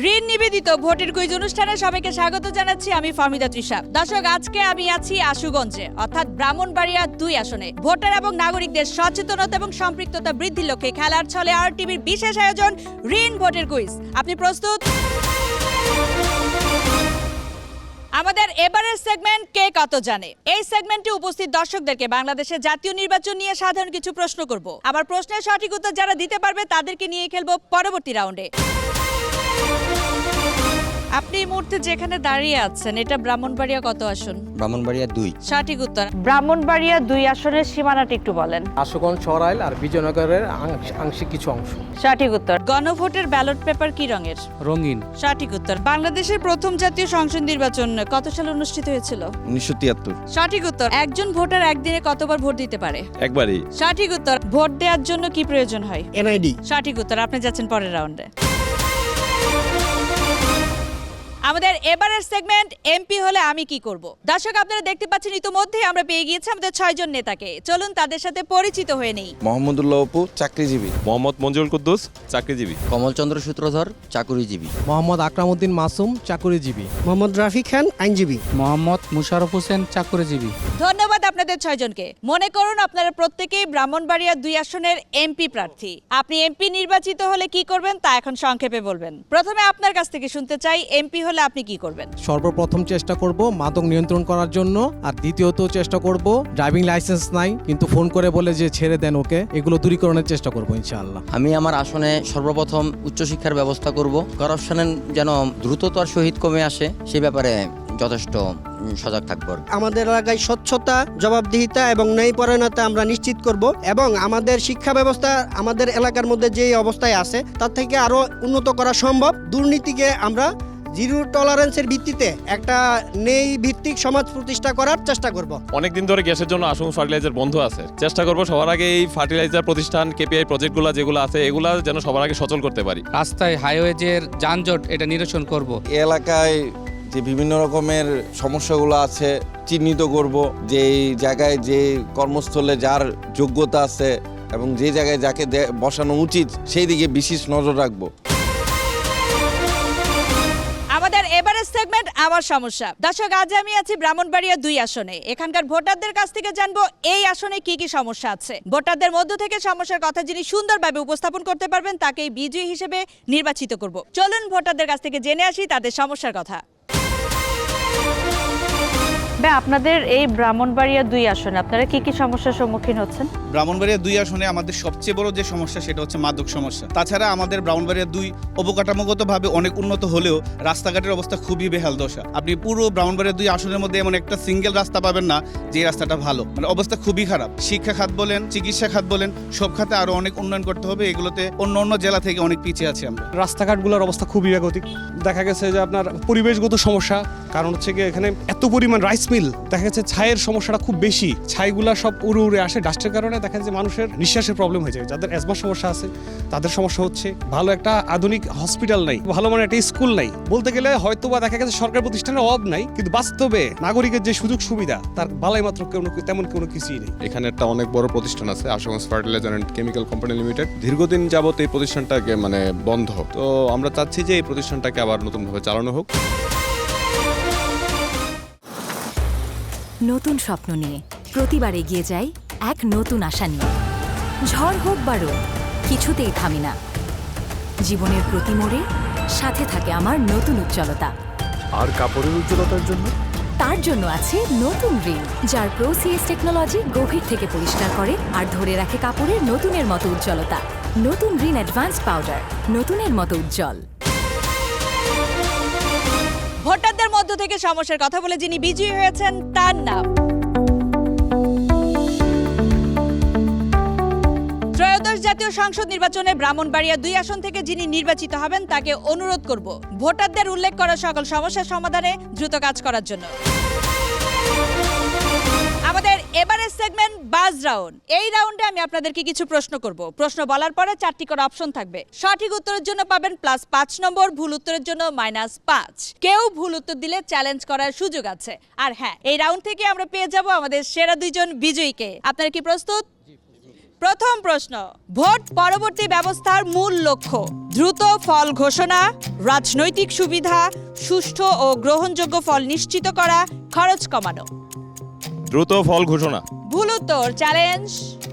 ঋণ নিবেদিত ভোটের কুইজ অনুষ্ঠানে সবাইকে স্বাগত জানাচ্ছি। আমি ফাহমিদা তৃষা। দর্শক, আজকে আমি আছি আশুগঞ্জে, অর্থাৎ ব্রাহ্মণবাড়িয়া 2 আসনে। ভোটার এবং নাগরিকদের সচেতনতা এবং সম্পৃক্ততা বৃদ্ধির লক্ষ্যে খেলার ছলে RTVর বিশেষ আয়োজন ঋণ ভোটের কুইজ। আপনি প্রস্তুত? আমাদের এবারের সেগমেন্ট কে কত জানে। এই সেগমেন্টে উপস্থিত দর্শকদেরকে বাংলাদেশের জাতীয় নির্বাচন নিয়ে সাধারণ কিছু প্রশ্ন করব। আমার প্রশ্নের সঠিক উত্তর যারা দিতে পারবে তাদেরকে নিয়ে খেলবো পরবর্তী রাউন্ডে। আপনি এই মুহূর্তে যেখানে দাঁড়িয়ে আছেন, এটা ব্রাহ্মণবাড়িয়া কত আসন? ব্রাহ্মণবাড়িয়া 2। সঠিক উত্তর। ব্রাহ্মণবাড়িয়া 2 আসনের সীমানাটা একটু বলেন। আশুগঞ্জ, সরাইল আর বিজয়নগরের আংশিক কিছু অংশ। সঠিক উত্তর। গণভোটের ব্যালট পেপার কি রঙের? রঙিন। সঠিক উত্তর। বাংলাদেশের প্রথম জাতীয় সংসদ নির্বাচন কত সালে অনুষ্ঠিত হয়েছিল? 1973। সঠিক উত্তর। একজন ভোটার একদিনে কতবার ভোট দিতে পারে? একবারই। সঠিক উত্তর। ভোট দেওয়ার জন্য কি প্রয়োজন হয়? এনআইডি। সঠিক উত্তর। আপনি যাচ্ছেন পরের রাউন্ডে। আমাদের এবারের সেগমেন্ট এমপি হলে আমি কি করব। দর্শক, আপনারা দেখতে পাচ্ছেন ইতিমধ্যেই আমরা পেয়ে গিয়েছি আমাদের 6 জন নেতাকে। চলুন তাদের সাথে পরিচিত হয়ে নেই। মোহাম্মদুল্লাহ অপু, চাকরিজীবী। মোহাম্মদ মঞ্জুরুল কুদ্দুস, চাকরিজীবী। কমলচন্দ্র সূত্রধর, চাকুরিজীবী। মোহাম্মদ আকরামউদ্দিন মাসুম, চাকুরিজীবী। মোহাম্মদ রাফি খান, আইনজীবী। মোহাম্মদ মুশারফ হোসেন, চাকুরিজীবী। ধন্যবাদ আপনাদের 6 জনকে। মনে করুন আপনারা প্রত্যেকেই ব্রাহ্মণবাড়িয়া 2 আসনের এমপি প্রার্থী। আপনি এমপি নির্বাচিত হলে কি করবেন তা এখন সংক্ষেপে বলবেন। প্রথমে আপনার কাছ থেকে শুনতে চাই, এমপি হলে আপনি কি করবেন? সর্বপ্রথম চেষ্টা করব মাদক নিয়ন্ত্রণ করার জন্য, আর দ্বিতীয়ত চেষ্টা করব ড্রাইভিং লাইসেন্স নাই কিন্তু ফোন করে বলে যে ছেড়ে দেন ওকে, এগুলো দূরীকরণের চেষ্টা করব ইনশাআল্লাহ। আমি আমার আসনে সর্বপ্রথম উচ্চশিক্ষার ব্যবস্থা করব। করাপশনের যেন দ্রুততার সহিত কমে আসে সে ব্যাপারে যথেষ্ট সজাগ থাকবো। আমাদের এলাকায় স্বচ্ছতা, জবাবদিহিতা এবং ন্যায়পরায়ণতা আমরা নিশ্চিত করব এবং আমাদের শিক্ষা ব্যবস্থা আমাদের এলাকার মধ্যে যে অবস্থায় আছে তার থেকে আরো উন্নত করা সম্ভব। দুর্নীতিকে আমরা জিরো টলারেন্সের ভিত্তিতে একটা ন্যায় ভিত্তিক সমাজ প্রতিষ্ঠা করার চেষ্টা করব। অনেকদিন ধরে গ্যাসের জন্য আশুগঞ্জ ফার্টিলাইজার বন্ধ আছে। চেষ্টা করব সবার আগে এই ফার্টিলাইজার প্রতিষ্ঠান কেপিআই প্রজেক্টগুলো যেগুলো আছে এগুলা যেন সবার আগে সচল করতে পারি। রাস্তায় হাইওয়েজের যানজট এটা নিরসন করব। এলাকায় যে বিভিন্ন রকমের সমস্যাগুলো আছে চিহ্নিত করব, যে জায়গায় যে কর্মস্থলে যার যোগ্যতা আছে এবং যে জায়গায় যাকে বসানো উচিত সেই দিকে বিশেষ নজর রাখবো। আমাদের এবারের সেগমেন্ট আমার সমস্যা। দর্শক, আজ আমি আছি ব্রাহ্মণবাড়িয়া 2 আসনে। এখানকার ভোটারদের কাছ থেকে জানবো এই আসনে কি কি সমস্যা আছে। ভোটারদের মধ্য থেকে সমস্যার কথা যিনি সুন্দরভাবে উপস্থাপন করতে পারবেন তাকেই বিজয়ী হিসেবে নির্বাচিত করব। চলুন ভোটারদের কাছ থেকে জেনে আসি তাদের সমস্যার কথা। আপনাদের এই ব্রাহ্মণবাড়িয়া 2 আসনে আপনারা কি কি সমস্যার সম্মুখীন হচ্ছেন? ব্রাহ্মণবাড়িয়া 2 আসনে আমাদের সবচেয়ে বড় যে সমস্যা সেটা হচ্ছে মাদক সমস্যা। তাছাড়া আমাদের ব্রাহ্মণবাড়িয়া 2 অবকাঠামোগতভাবে অনেক উন্নত হলেও রাস্তাঘাটের অবস্থা খুবই বেহাল দশা। আপনি পুরো ব্রাহ্মণবাড়িয়া 2 আসনের মধ্যে এমন একটা সিঙ্গেল রাস্তা পাবেন না যে রাস্তাটা ভালো, মানে অবস্থা খুবই খারাপ। শিক্ষা খাত বলেন, চিকিৎসা খাত বলেন, সব খাতে আরো অনেক উন্নয়ন করতে হবে। এগুলোতে অন্য জেলা থেকে অনেক পিছিয়ে আছে আমরা। রাস্তাঘাটগুলোর অবস্থা খুবই বেগতিক। দেখা গেছে যে আপনার পরিবেশগত সমস্যা, কারণ হচ্ছে কি এখানে এত পরিমাণ রাইস মিল, দেখা যাচ্ছে ছাইয়ের সমস্যাটা খুব বেশি। ছাইগুলা সব উড়ে আসে ডাস্টের কারণে, দেখা যাচ্ছে মানুষের নিঃশ্বাসের প্রবলেম হয়ে যায়। যাদের অ্যাজমার সমস্যা আছে তাদের সমস্যা হচ্ছে। ভালো একটা আধুনিক হসপিটাল নাই, ভালো মানে একটা স্কুল নাই। বলতে গেলে হয়তো বা দেখা গেছে সরকারি প্রতিষ্ঠানের অভাব নাই, কিন্তু বাস্তবে নাগরিকের যে সুযোগ সুবিধা তার বালাই মাত্র তেমন কোনো কিছুই নেই। এখানে একটা অনেক বড় প্রতিষ্ঠান আছে, Ashuganj fertiliser and chemical company limited. দীর্ঘদিন যাবত এই প্রতিষ্ঠানটাকে বন্ধ। তো আমরা চাচ্ছি যে এই প্রতিষ্ঠানটাকে আবার নতুনভাবে চালানো হোক। নতুন স্বপ্ন নিয়ে প্রতিবার এগিয়ে যাই এক নতুন আশা নিয়ে। ঝড় হোক বা রোদ, কিছুতেই থামি না। জীবনের প্রতি মোড়ে সাথে থাকে আমার নতুন উজ্জ্বলতা। আর কাপড়ের উজ্জ্বলতার জন্য তার জন্য আছে নতুন রিন, যার প্রোসিএস টেকনোলজি গভীর থেকে পরিষ্কার করে আর ধরে রাখে কাপড়ের নতুনের মতো উজ্জ্বলতা। নতুন রিন অ্যাডভান্স পাউডার, নতুনের মতো উজ্জ্বল। ভোটারদের মধ্য থেকে সমস্যার কথা বলে যিনি বিজয়ী হয়েছেন তার নাম ত্রয়োদশ জাতীয় সংসদ নির্বাচনে ব্রাহ্মণবাড়িয়া 2 আসন থেকে যিনি নির্বাচিত হবেন তাকে অনুরোধ করব ভোটারদের উল্লেখ করা সকল সমস্যার সমাধানে দ্রুত কাজ করার জন্য। আমাদের এবারের সেগমেন্ট বাজ রাউন্ড। এই রাউন্ডে আমি আপনাদেরকে কিছু প্রশ্ন করব। প্রশ্ন বলার পরে 4টি করে অপশন থাকবে। সঠিক উত্তরের জন্য পাবেন +5 নম্বর, ভুল উত্তরের জন্য -5। কেউ ভুল উত্তর দিলে চ্যালেঞ্জ করার সুযোগ আছে। আর হ্যাঁ, এই রাউন্ড থেকে আমরা পেয়ে যাব আমাদের সেরা 2 জন বিজয়ীকে। আপনারা কি প্রস্তুত? প্রথম প্রশ্ন, ভোট পরবর্তী ব্যবস্থার মূল লক্ষ্য দ্রুত ফল ঘোষণা, রাজনৈতিক সুবিধা, সুষ্ঠু ও গ্রহণযোগ্য ফল নিশ্চিত করা, খরচ কমানো। দ্রুত ফল ঘোষণা। ভুল উত্তর, চ্যালেঞ্জ।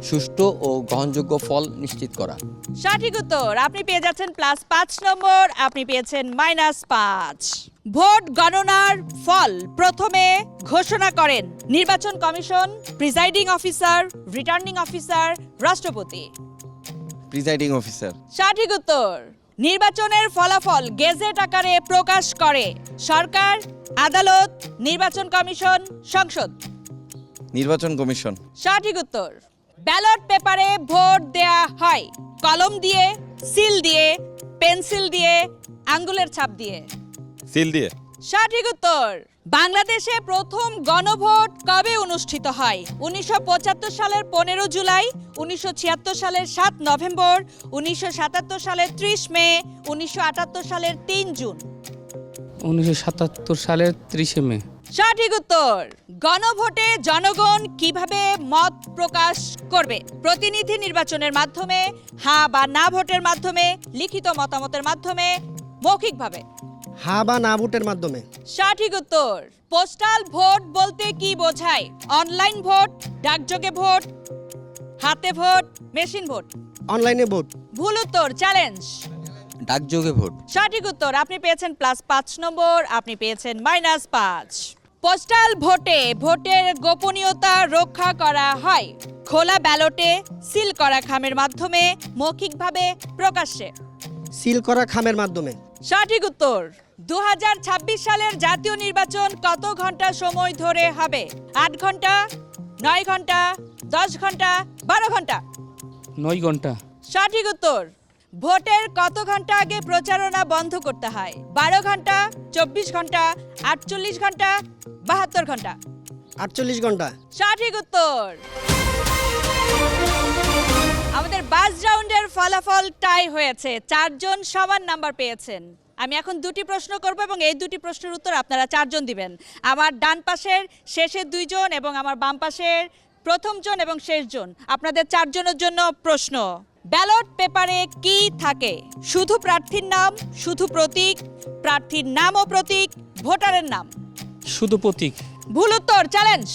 সুষ্ঠু ও গ্রহণযোগ্য ফল নিশ্চিত করা। সঠিক উত্তর। আপনি পেয়ে যাচ্ছেন +5 নম্বর, আপনি পেয়েছেন -5। ভোট গণনার ফল প্রথমে ঘোষণা করেন নির্বাচন commission, presiding officer, returning officer, রাষ্ট্রপতি। Presiding officer. সঠিক উত্তর। নির্বাচনের ফলাফল গেজেট আকারে প্রকাশ করে সরকার, আদালত, নির্বাচন কমিশন, সংসদ। নির্বাচন কমিশন। সঠিক উত্তর। ব্যালট পেপারে ভোট দেয়া হয় কলম দিয়ে, সিল দিয়ে, পেন্সিল দিয়ে, আঙ্গুলের ছাপ দিয়ে। সিল দিয়ে। সঠিক উত্তর। বাংলাদেশে প্রথম গণভোট কবে অনুষ্ঠিত হয়? 1975 সালের 15 জুলাই, 1976 সালের 7 নভেম্বর, 1977 সালের 30 মে, 1978 সালের 3 জুন। 1977 সালের 30 মে। সঠিক উত্তর। গণভোটে জনগণ কিভাবে মত প্রকাশ করবে? প্রতিনিধি নির্বাচনের মাধ্যমে, হ্যাঁ বা না ভোটের মাধ্যমে, লিখিত মতামতের মাধ্যমে, মৌখিকভাবে। হ্যাঁ বা না ভোটের মাধ্যমে। সঠিক উত্তর। পোস্টাল ভোট বলতে কি বোঝায়? অনলাইন ভোট, ডাকযোগে ভোট, হাতে ভোট, মেশিন ভোট। অনলাইনে ভোট। ভুল উত্তর, চ্যালেঞ্জ। ডাকযোগে ভোট। সঠিক উত্তর। আপনি পেয়েছেন +5 নম্বর, আপনি পেয়েছেন -5। পোস্টাল ভোটে ভোটের গোপনীয়তা রক্ষা করা হয় খোলা ব্যালটে, সিল করা খামের মাধ্যমে, মৌখিকভাবে, প্রকাশ্যে। সিল করা খামের মাধ্যমে। সঠিক উত্তর। 2026 সালের জাতীয় নির্বাচন কত ঘন্টা সময় ধরে হবে? 8 ঘন্টা, 9 ঘন্টা, 10 ঘন্টা, 12 ঘন্টা। 9 ঘন্টা। সঠিক উত্তর। ভোটের কত ঘন্টা আগে প্রচারণা বন্ধ করতে হয়? 12 ঘন্টা, 24 ঘন্টা, 48 ঘন্টা, 72 ঘন্টা। 48 ঘন্টা। সঠিক উত্তর। আমাদের 5 রাউন্ডের ফলাফল টাই হয়েছে, 4 জন সমান নাম্বার পেয়েছেন। আমি এখন 2টি প্রশ্ন করব এবং এই 2টি প্রশ্নের উত্তর আপনারা 4 জন দিবেন। আমার ডান পাশের শেষের 2 জন এবং আমার বাম পাশের প্রথম জন এবং শেষ জন, আপনাদের 4 জনের জন্য প্রশ্ন। ব্যালট পেপারে কি থাকে? শুধু প্রার্থীর নাম, শুধু প্রতীক, প্রার্থীর নাম ও প্রতীক, ভোটারের নাম। শুধু প্রতীক। ভুল উত্তর, চ্যালেঞ্জ।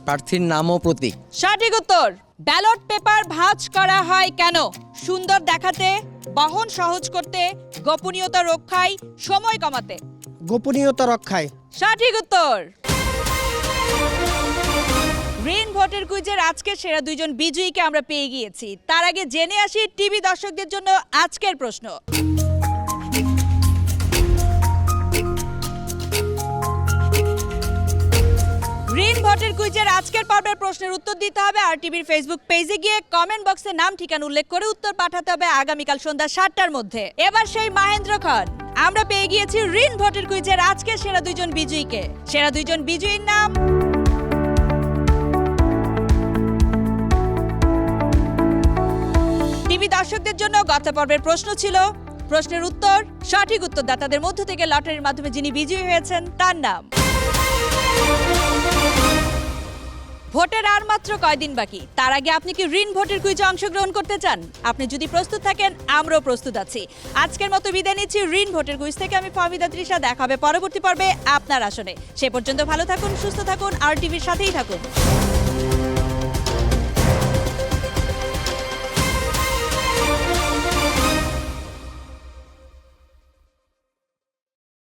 প্রার্থীর নাম ও প্রতীক। সঠিক উত্তর। ব্যালট পেপার ভাঁজ করা হয় কেন? সুন্দর দেখাতে, বহন সহজ করতে, গোপনীয়তা রক্ষায়, সময় কমাতে। গোপনীয়তা রক্ষায়। সঠিক উত্তর। গ্রিন ভোটের কুইজের আজকে সেরা 2 জন বিজয়ীকে আমরা পেয়ে গিয়েছি। তার আগে জেনে আসি টিভি দর্শকদের জন্য আজকের প্রশ্ন। গ্রিন ভোটের কুইজের আজকের পর্বের প্রশ্নের উত্তর দিতে হবে আর টিভির ফেসবুক পেজে গিয়ে কমেন্ট বক্সে নাম ঠিকানা উল্লেখ করে উত্তর পাঠাতে হবে আগামীকাল সন্ধ্যা 7টার মধ্যে। এবার সেই মহেন্দ্র খান, আমরা পেয়ে গিয়েছি গ্রিন ভোটের কুইজের আজকের সেরা 2 জন বিজয়ীকে। সেরা 2 জন বিজয়ীর নাম টিভি দর্শকদের জন্য গত পর্বের প্রশ্ন ছিল, প্রশ্নের উত্তর, সঠিক উত্তরদাতাদের মধ্য থেকে লটারির মাধ্যমে যিনি বিজয়ী হয়েছেন তার নাম। ভোটের আর মাত্র কয়দিন বাকি, তার আগে আপনি কি ঋণ ভোটের কুইজে অংশগ্রহণ করতে চান? আপনি যদি প্রস্তুত থাকেন, আমরাও প্রস্তুত আছি। আজকের মতো বিদায় নিচ্ছি ঋণ ভোটের কুইজ থেকে। আমি ফাহমিদা তৃষা, দেখা হবে পরবর্তী পর্বে আপনার আসনে। সে পর্যন্ত ভালো থাকুন, সুস্থ থাকুন আর টিভির সাথেই থাকুন।